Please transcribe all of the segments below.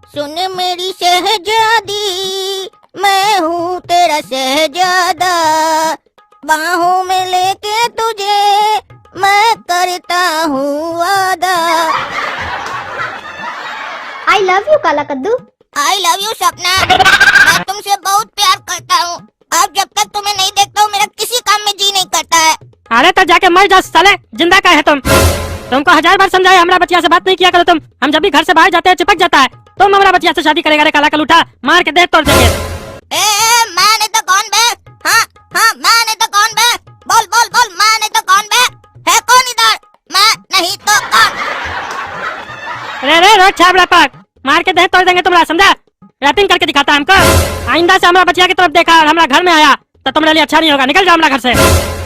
सुन मेरी शहजादी, मैं हूँ तेरा शहजादा, बाहों में लेके तुझे मैं करता हूँ वादा। आई लव यू काला कद्दू। आई लव यू सपना, मैं तुमसे बहुत प्यार करता हूँ। अब जब तक तुम्हें नहीं देखता हूँ मेरा किसी काम में जी नहीं करता है। अरे तो जाके मर जा साले, जिंदा का है तुम? तुमको 1000 बार समझाए हमारा बच्चिया से बात नहीं किया करो तुम। हम जब भी घर से बाहर जाते हैं चिपक जाता है। तुम हमारा बच्चिया से शादी करेगा रे काला कलूठा, मार के देह तोड़ देंगे। माँ नहीं तो कौन बे? हाँ हाँ माँ नहीं तो कौन बे? बोल बोल बोल, माँ नहीं तो कौन बे? है कौन इधर? माँ नहीं तो कौन? रे रोड छाबड़ा पाक, मार के देह तोड़ देंगे तुम्हारा, समझा? रैपिंग करके दिखाता हमको। आइंदा से हमारा बच्चिया की तरफ देखा और हमारा घर में आया तो तुम्हारे लिए अच्छा नहीं होगा। निकल जाओ हमारा घर से।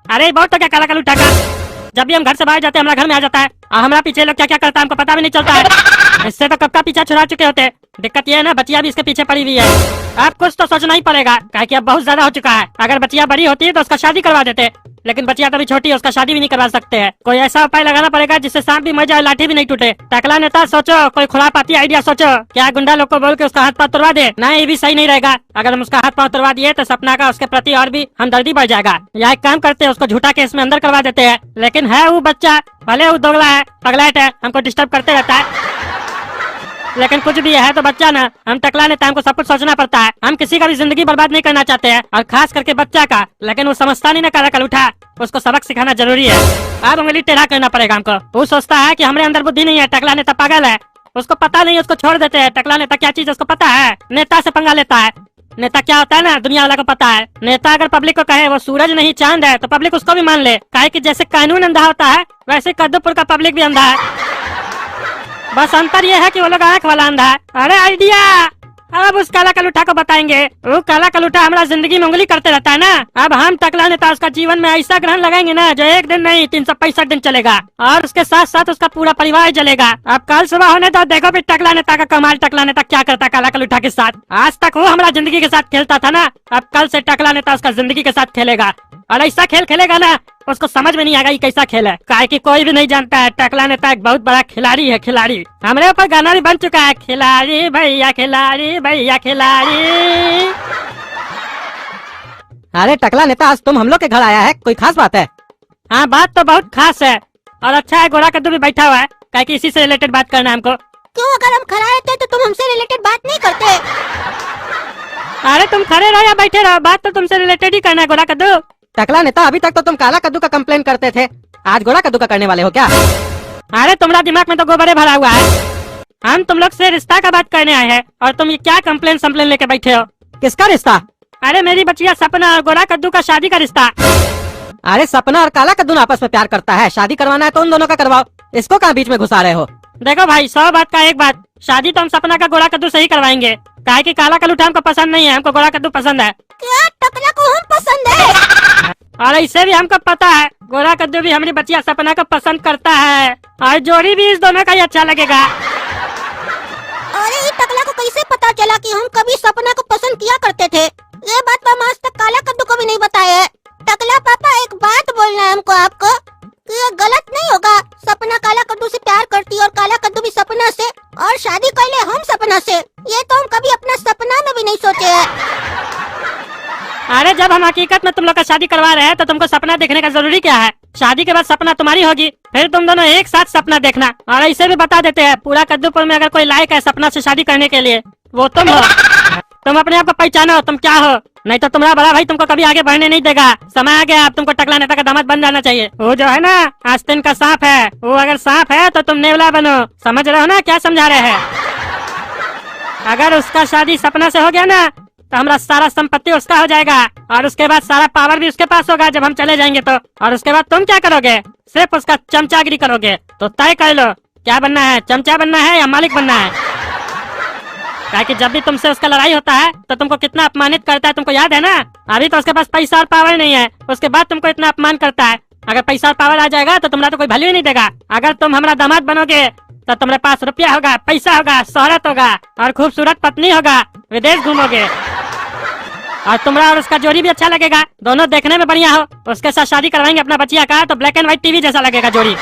अरे बहुत तो क्या काला कलूठा का, जब भी हम घर से बाहर जाते हैं हमारा घर में आ जाता है और हमारा पीछे लोग क्या क्या करता है हमको पता भी नहीं चलता है। इससे तो कब का पीछा छुड़ा चुके होते। दिक्कत ये है ना, बच्चिया भी इसके पीछे पड़ी हुई है। अब कुछ तो सोचना ही पड़ेगा, काहे कि अब बहुत ज्यादा हो चुका है। अगर बच्चिया बड़ी होती है तो उसका शादी करवा देते, लेकिन बच्चिया तो अभी छोटी है, उसका शादी भी नहीं करवा सकते हैं। कोई ऐसा उपाय लगाना पड़ेगा जिससे सांप भी मर जाए, लाठी भी नहीं टूटे। टकला नेता सोचो, कोई खुरापाती आइडिया सोचो। क्या गुंडा लोग को बोल के उसका हाथ पाँव तोड़वा दे? ना, ये भी सही नहीं रहेगा। अगर हम उसका हाथ पाँव तोड़वा दिए तो सपना का उसके प्रति और भी हमदर्दी बढ़ जाएगा। या एक काम करते हैं, उसको झूठा केस में अंदर करवा देते हैं। लेकिन है वो बच्चा, भले वो दोगला है, पगलैट है, हमको डिस्टर्ब करते रहता है, लेकिन कुछ भी है तो बच्चा ना। हम टकला नेता, हमको सब कुछ सोचना पड़ता है। हम किसी का भी जिंदगी बर्बाद नहीं करना चाहते हैं, और खास करके बच्चा का। लेकिन वो समझता नहीं ना काला कलूठा, उसको सबक सिखाना जरूरी है। अब उंगली टेढ़ा करना पड़ेगा हमको। वो सोचता है कि हमारे अंदर बुद्धि नहीं है, टकला नेता पागल है, उसको पता नहीं, उसको छोड़ देते हैं। टकला नेता क्या चीज उसको पता है? नेता से पंगा लेता है। नेता क्या होता है ना, दुनिया वाला को पता है। नेता अगर पब्लिक को कहे वो सूरज नहीं चांद है तो पब्लिक उसको भी मान ले, काहे कि जैसे कानून अंधा होता है वैसे कद्दूपुर का पब्लिक भी अंधा है। बस अंतर ये है कि वो लोग आँख वाला अंधा है। अरे आइडिया, अब उस काला कलूठा को बताएंगे। वो काला कलूठा हमारा जिंदगी में उंगली करते रहता है ना। अब हम टकला नेता उसका जीवन में ऐसा ग्रहण लगाएंगे ना जो एक दिन नहीं 365 दिन चलेगा, और उसके साथ साथ उसका पूरा परिवार जलेगा। अब कल सुबह होने तो देखो फिर टकला नेता का कमाल। टकला नेता क्या करता काला कलूठा के साथ। आज तक वो हमारा जिंदगी के साथ खेलता था ना, अब कल से टकला नेता उसका जिंदगी के साथ खेलेगा। और ऐसा खेल खेलेगा ना उसको समझ में नहीं आएगा ये कैसा खेल है, काहे कि कोई भी नहीं जानता है टकला नेता एक बहुत बड़ा खिलाड़ी है। खिलाड़ी, हमारे ऊपर गाना भी बन चुका है, खिलाड़ी भैया खिलाड़ी भैया खिलाड़ी। अरे टकला नेता, आज तुम हम लोग के घर आया है, कोई खास बात है? हाँ बात तो बहुत खास है, और अच्छा है गोरा कद्दू भी बैठा हुआ है, काहे कि इसी से रिलेटेड बात करना है हमको। क्यों, अगर हम खड़ा रहते तो तुम हमसे रिलेटेड बात नहीं करते? अरे तुम खड़े रहो या बैठे रहो, बात तो तुमसे रिलेटेड ही करना है गोरा कद्दू। टकला नेता, अभी तक तो तुम काला कद्दू का कंप्लेन करते थे, आज गोरा कद्दू का करने वाले हो क्या? अरे तुम्हारा दिमाग में तो गोबरे भरा हुआ है। हम तुम लोग से रिश्ता का बात करने आए हैं और तुम ये क्या कंप्लेन संप्लेन लेके बैठे हो? किसका रिश्ता? अरे मेरी बच्चिया सपना और गोरा कद्दू का शादी का रिश्ता। अरे सपना और काला कद्दू आपस में प्यार करता है, शादी करवाना है तो उन दोनों का करवाओ, इसको कहाँ बीच में घुसा रहे हो? देखो भाई, 100 बात का एक बात, शादी तो हम सपना का गोरा कद्दू से ही करवाएंगे, काहे कि काला कलूठा हमको पसंद नहीं है, हमको गोरा कद्दू पसंद है। क्या टकला को हम पसंद है? और इसे भी हमको पता है गोरा कद्दू भी हमारी बच्चिया सपना को पसंद करता है, और जोड़ी भी इस दोनों का ही अच्छा लगेगा। अरे ये टकला को कैसे पता चला कि हम कभी सपना को पसंद किया करते थे? ये बात तो हम आज तक काला कद्दू को भी नहीं बताया है। टकला पापा, एक बात बोलना है हमको आपको कि ये गलत नहीं होगा, सपना काला कद्दू से प्यार करती और काला कद्दू भी सपना से, और शादी कर ले हम सपना से। ये तो हम कभी अपना सपना में भी नहीं सोचे है। अरे जब हम हकीकत में तुम लोग का शादी करवा रहे हैं तो तुमको सपना देखने का जरूरी क्या है? शादी के बाद सपना तुम्हारी होगी, फिर तुम दोनों एक साथ सपना देखना। और ऐसे भी बता देते हैं, पूरा कद्दूपुर में अगर कोई लायक है सपना से शादी करने के लिए वो तुम हो। तुम अपने आप को पहचानो, तुम क्या हो, नहीं तो तुम्हारा बड़ा भाई तुमको कभी आगे बढ़ने नहीं देगा। समय आ गया, अब तुमको टकला नेता का दामाद बन जाना चाहिए। वो जो है ना आस्तीन का सांप है, वो अगर सांप है तो तुम नेवला बनो। समझ रहे हो ना क्या समझा रहे हैं? अगर उसका शादी सपना से हो गया ना तो हमारा सारा संपत्ति उसका हो जाएगा, और उसके बाद सारा पावर भी उसके पास होगा जब हम चले जाएंगे तो। और उसके बाद तुम क्या करोगे? सिर्फ उसका चमचागिरी करोगे। तो तय कर लो क्या बनना है, चमचा बनना है या मालिक बनना है? कि जब भी तुमसे उसका लड़ाई होता है तो तुमको कितना अपमानित करता है, तुमको याद है ना? अभी तो उसके पास पैसा और पावर नहीं है, उसके बाद तुमको इतना अपमान करता है। अगर पैसा और पावर आ जाएगा तो तुम्हारा तो कोई वैल्यू ही नहीं देगा। अगर तुम हमारा दामाद बनोगे तो तुम्हारे पास रुपया होगा, पैसा होगा, शोहरत होगा और खूबसूरत पत्नी होगा, विदेश घूमोगे। और तुम्हारा और उसका जोड़ी भी अच्छा लगेगा, दोनों देखने में बढ़िया हो। उसके साथ शादी करवाएंगे अपना बचिया का, तो ब्लैक एंड व्हाइट टीवी जैसा लगेगा जोड़ी।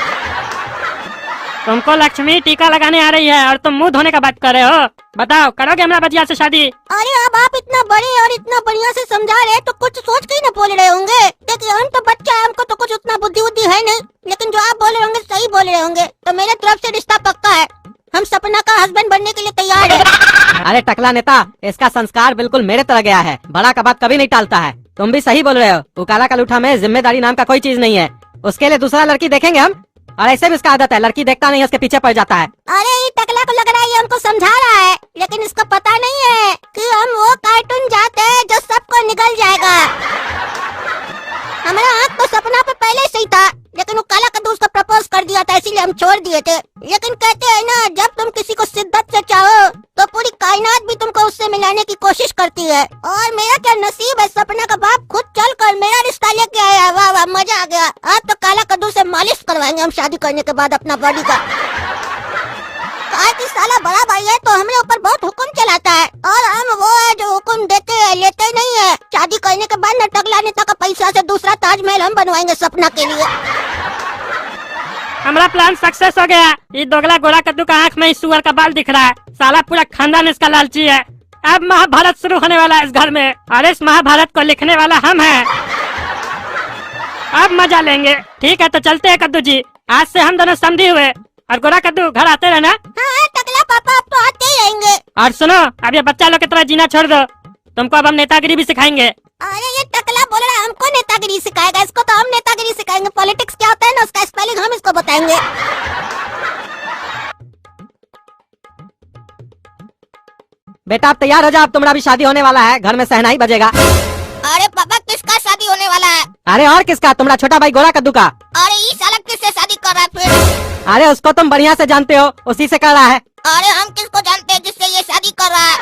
तुमको लक्ष्मी टीका लगाने आ रही है और तुम मुंह धोने का बात कर रहे हो। बताओ, करोगे हमारा बचिया से शादी? अरे अब आप इतना बड़े और इतना बढ़िया से समझा रहे हैं तो कुछ सोच के ही न बोल रहे होंगे। देखिए हम तो बच्चा है, हमको तो कुछ उतना बुद्धि है नहीं, लेकिन जो आप बोल रहे होंगे सही बोल रहे होंगे। तो मेरे तरफ से रिश्ता पक्का है, हम सपना का हस्बैंड बनने के लिए तैयार है। अरे टकला नेता, इसका संस्कार बिल्कुल मेरे तरह गया है, बड़ा का बात कभी नहीं टालता है। तुम भी सही बोल रहे हो, वो काला कलूठा में जिम्मेदारी नाम का कोई चीज नहीं है। उसके लिए दूसरा लड़की देखेंगे हम, और ऐसे भी इसका आदत है, लड़की देखता नहीं है उसके पीछे पड़ जाता है। अरे ये टकला को लग रहा है ये हमको समझा रहा है, लेकिन इसको पता नहीं है कि हम वो कार्टून जाते हैं जो सबको निगल जाएगा। हमारा आँख तो सपना पे पहले से ही था, लेकिन वो काला कद्दू उसको प्रपोज कर दिया था, इसीलिए हम छोड़ दिए थे। लेकिन कहते हैं ना, जब तुम किसी को शिद्दत से चाहो तो पूरी कायनात भी तुमको उससे मिलाने की कोशिश करती है। और मेरा क्या नसीब है, सपना का बाप खुद चल कर मेरा रिश्ता लेके आया। वाह वाह, मजा आ गया। आज तो काला कद्दू से मालिश करवाएंगे हम शादी करने के बाद अपना बॉडी का। कि साला बड़ा भाई है तो हमारे ऊपर बहुत हुक्म चलाता है, और हम वो है जो हुक्म देते हैं लेते नहीं है। शादी करने के बाद न टकला नेता का पैसा से दूसरा ताजमहल हम बनवाएंगे सपना के लिए। हमारा प्लान सक्सेस हो गया। ये दोगला गोरा कद्दू का आँख में इस सुअर का बाल दिख रहा है, साला पूरा खानदान इसका लालची है। अब महाभारत शुरू होने वाला है इस घर में, और इस महाभारत को लिखने वाला हम हैं। अब मजा लेंगे। ठीक है तो चलते हैं कद्दू जी, आज से हम दोनों समझी हुए। और गोरा कद्दू घर आते रहना। हाँ टकला पापा, अब तो आते ही रहेंगे। और सुनो, अब ये बच्चा लोग की तरह जीना छोड़ दो, तुमको अब हम नेतागिरी भी सिखाएंगे। अरे ये टकला बोल रहा है हमको नेतागिरी सिखाएगा, इसको तो हम नेतागिरी सिखाएंगे। पॉलिटिक्स क्या होता है ना, उसका स्पेलिंग हम इसको बताएंगे। बेटा आप तैयार हो जाओ, अब तुम्हारा भी शादी होने वाला है, घर में सहनाई बजेगा। अरे पापा किसका शादी होने वाला है? अरे और किसका, तुम्हारा छोटा भाई गोरा कद्दू का। अरे ये साला किससे शादी कर रहा है फिर? अरे उसको तुम बढ़िया से जानते हो, उसी से कर रहा है। अरे हम किसको जानते हैं जिससे ये शादी कर रहा है?